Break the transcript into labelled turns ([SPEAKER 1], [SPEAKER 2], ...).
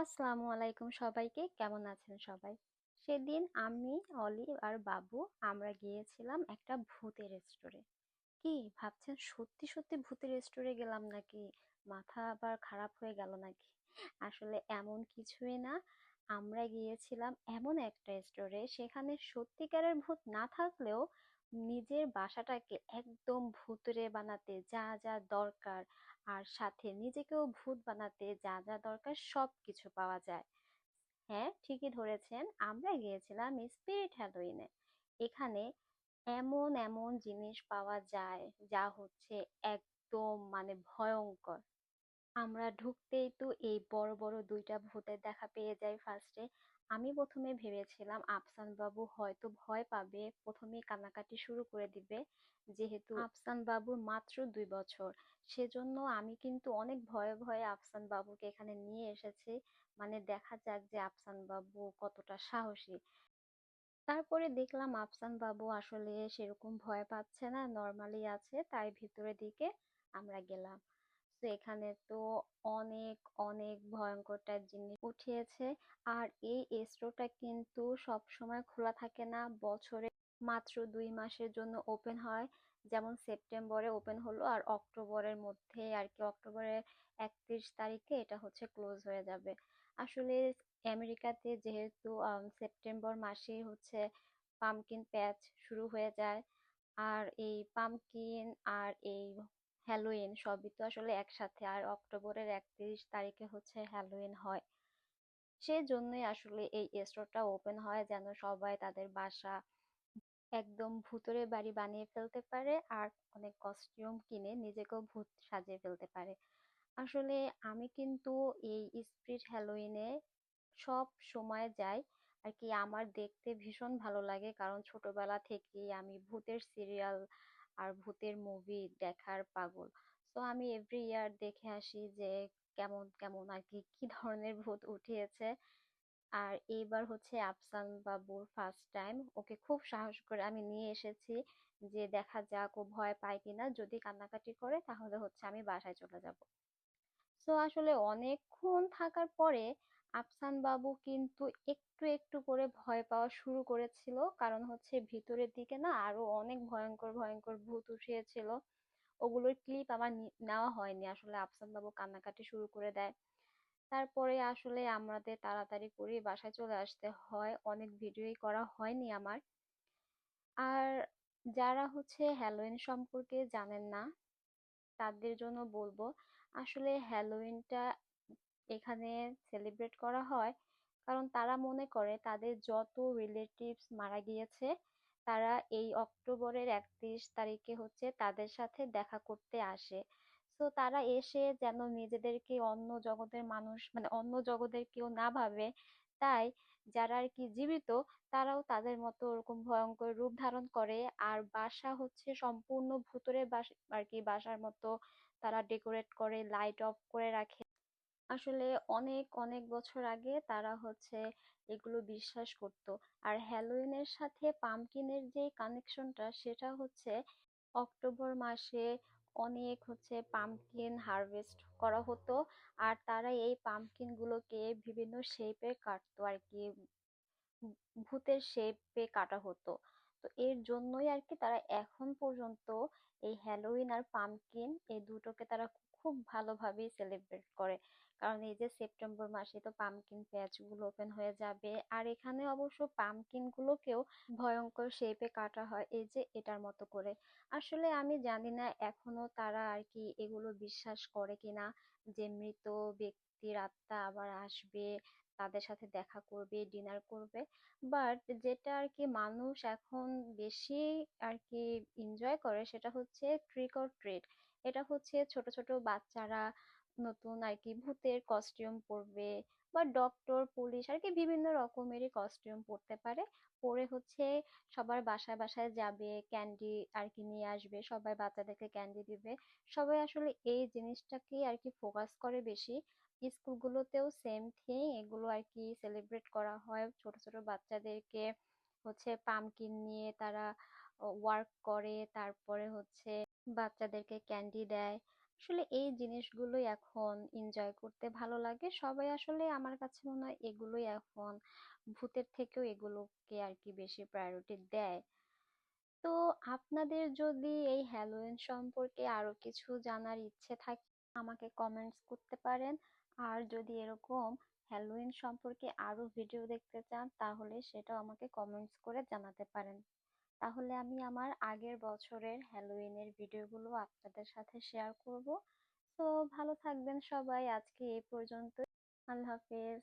[SPEAKER 1] আসসালামু আলাইকুম সবাইকে, কেমন আছেন সবাই? সেদিন আমি, অলি আর বাবু আমরা গিয়েছিলাম একটা ভূতের রেস্টোরে। কি ভাবছেন, সত্যি সত্যি ভূতের রেস্টোরে গেলাম নাকি? মাথা আবার খারাপ হয়ে গেল নাকি? আসলে এমন কিছুই না। আমরা গিয়েছিলাম এমন একটা রেস্টোরে, সেখানে সত্যিকারের ভূত না থাকলেও নিজের বাসাটাকে একদম ভূতুড়ে বানাতে যা যা দরকার, আর সাথে নিজেকেও ভূত বানাতে যা যা দরকার সব কিছু পাওয়া যায়। হ্যাঁ, ঠিকই ধরেছেন, আমরা গিয়েছিলাম স্পিরিট হ্যালোইনে। এখানে এমন এমন জিনিস পাওয়া যায় যা হচ্ছে একদম মানে ভয়ঙ্কর। আমরা ঢুকতেই তো এই বড় বড় দুইটা ভূতের দেখা পেয়ে যাই ফার্স্টে। আমি প্রথমে ভেবেছিলাম আফসান বাবু হয়তো ভয় পাবে, প্রথমেই কান্নাকাটি শুরু করে দিবে। যেহেতু আফসান বাবুর মাত্র 2 বছর, সেজন্য আমি কিন্তু অনেক ভয়ে ভয়ে আফসান বাবুকে এখানে নিয়ে এসেছি। মানে দেখা যাক যে আফসান বাবু কতটা সাহসী। তারপরে দেখলাম আফসান বাবু আসলে সেরকম ভয় পাচ্ছে না, নর্মালি আছে, তাই ভিতরের দিকে আমরা গেলাম। তো এখানে তো অনেক অনেক ভয়ঙ্কর টাইপ জিনিস উঠিয়েছে। আর এই স্টোরটা কিন্তু সব সময় খোলা থাকে না, বছরে মাত্র 2 মাসের জন্য ওপেন হয়। যেমন সেপ্টেম্বরে ওপেন হলো, আর অক্টোবরের মধ্যে আর কি, অক্টোবরের 31 তারিখে এটা হচ্ছে ক্লোজ হয়ে যাবে। আসলে আমেরিকাতে যেহেতু সেপ্টেম্বর মাসেই হচ্ছে পামকিন প্যাচ শুরু হয়ে যায়। আর এই পামকিন আর এই হ্যালোইন সবই তো আসলে একসাথে, আর অক্টোবরের 31 তারিখে হচ্ছে হ্যালোইন হয়। সেজন্যই আসলে এই স্টোরটা ওপেন হয়, যেন সবাই তাদের বাসা একদম ভূতুড়ে বাড়ি বানিয়ে ফেলতে পারে, আর অনেক কস্টিউম কিনে নিজেকেও ভূত সাজিয়ে ফেলতে পারে। আসলে আমি কিন্তু এই স্পিরিট হ্যালোইনে সব সময় যাই আর কি। আমার দেখতে ভীষণ ভালো লাগে, কারণ ছোটবেলা থেকেই আমি ভূতের সিরিয়াল আর ভূতের মুভি দেখার পাগল। তো আমি এভরি ইয়ার দেখে আসি যে কেমন কেমন আর কি, কি ধরনের ভূত উঠিয়েছে। আর এইবার হচ্ছে আফসান বাবুর ফার্স্ট টাইম, ওকে খুব সাহস করে আমি নিয়ে এসেছি যে দেখা যাক ও ভয় পায় কিনা, যদি কান্নাকাটি করে তাহলে হচ্ছে আমি বাসায় চলে যাব। তো আসলে অনেকক্ষণ থাকার পরে আফসান বাবু কিন্তু একটু একটু করে ভয় পাওয়া শুরু করেছিল, কারণ হচ্ছে ভিতরের দিকে না আরো অনেক ভয়ঙ্কর ভয়ঙ্কর ভূত উঠিয়েছিল। ওগুলোর ক্লিপ আমার নেওয়া হয়নি, আসলে আফসান বাবু কান্নাকাটি শুরু করে দেয়। তারপরে আসলে আমাদের তাড়াতাড়ি করে বাসায় চলে আসতে হয়, অনেক ভিডিওই করা হয়নি আমার। আর যারা হচ্ছে হ্যালোইন সম্পর্কে জানেন না তাদের জন্য বলবো, আসলে হ্যালোইনটা এখানে সেলিব্রেট করা হয় কারণ তারা মনে করে তাদের যত রিলেটিভস মারা গিয়েছে তারা এই অক্টোবরের 31 তারিখে হচ্ছে তাদের সাথে দেখা করতে আসে। তো তারা এসে যেন নিজেদেরকে অন্য জগতের মানুষ, মানে অন্য জগতের কেউ না ভাবে। তাই যারা আর কি জীবিত, তারাও তাদের মতো ওরকম ভয়ঙ্কর রূপ ধারণ করে। আর বাসা হচ্ছে সম্পূর্ণ ভূতুড়ে আর কি বাসার মতো তারা ডেকোরেট করে, লাইট অফ করে রাখে। আসলে অনেক অনেক বছর আগে তারা হচ্ছে এগুলো বিশ্বাস করতো। আর হ্যালোইনের সাথে পামকিনের যে কানেকশনটা সেটা হচ্ছে অক্টোবর মাসে অনেক হচ্ছে পামকিন হারভেস্ট করা হতো। আর তারা এই পামকিন গুলোকে বিভিন্ন শেপে কাটতো আর কি, ভূতের শেপে কাটা হতো। তো এর জন্যই আর কি তারা এখন পর্যন্ত এই হ্যালোইন আর পামকিন এই দুটোকে তারা খুব ভালোভাবেই সেলিব্রেট করে। কারণ এই যে সেপ্টেম্বর মাসে তো পামকিন প্যাচ গুলো ওপেন হয়ে যাবে, আর এখানে অবশ্য পামকিন গুলোকেও ভয়ঙ্কর শেপে কাটা হয়, এই যে এটার মতো করে। আসলে আমি জানি না এখনো তারা আর কি এগুলো বিশ্বাস করে কিনা, যে মৃত ব্যক্তির আত্মা আবার আসবে, তাদের সাথে দেখা করবে, ডিনার করবে। বাট যেটা আর কি মানুষ এখন বেশি আর কি এনজয় করে সেটা হচ্ছে ট্রিক অর ট্রিট। এটা হচ্ছে ছোট ছোট বাচ্চারা নতুন আর কি ভূতের কস্টিউম পরবে, বা ডক্টর পুলিশ আর কি বিভিন্ন রকমেরই কস্টিউম পরতে পারে। পরে হচ্ছে সবার বাসায় বাসায় যাবে, ক্যান্ডি আর কি নিয়ে আসবে, সবাই বাচ্চাদেরকে ক্যান্ডি দিবে। সবাই আসলে এই জিনিসটাকেই আর কি ফোকাস করে বেশি। স্কুলগুলোতেও সেম থিং, এগুলো আর কি সেলিব্রেট করা হয়। ছোট ছোট বাচ্চাদেরকে হচ্ছে পামকিন নিয়ে তারা ওয়ার্ক করে, তারপরে হচ্ছে বাচ্চাদেরকে ক্যান্ডি দেয়। আসলে এই জিনিসগুলোই এখন এনজয় করতে ভালো লাগে সবাই। আসলে আমার কাছে মনে হয় এগুলোই এখন ভূতের থেকেও এগুলোকে আর কি বেশি প্রায়োরিটি দেয়। তো আপনাদের যদি এই হ্যালোইন সম্পর্কে আরো কিছু জানার ইচ্ছে থাকে আমাকে কমেন্টস করতে পারেন। আর যদি এরকম হ্যালোইন সম্পর্কে আরো ভিডিও দেখতে চান তাহলে সেটাও আমাকে কমেন্টস করে জানাতে পারেন। তাহলে আমি আমার আগের বছরের হ্যালোইনের ভিডিওগুলো আপনাদের সাথে শেয়ার করব। তো ভালো থাকবেন সবাই, আজকে এই পর্যন্ত। আল্লাহ হাফেজ।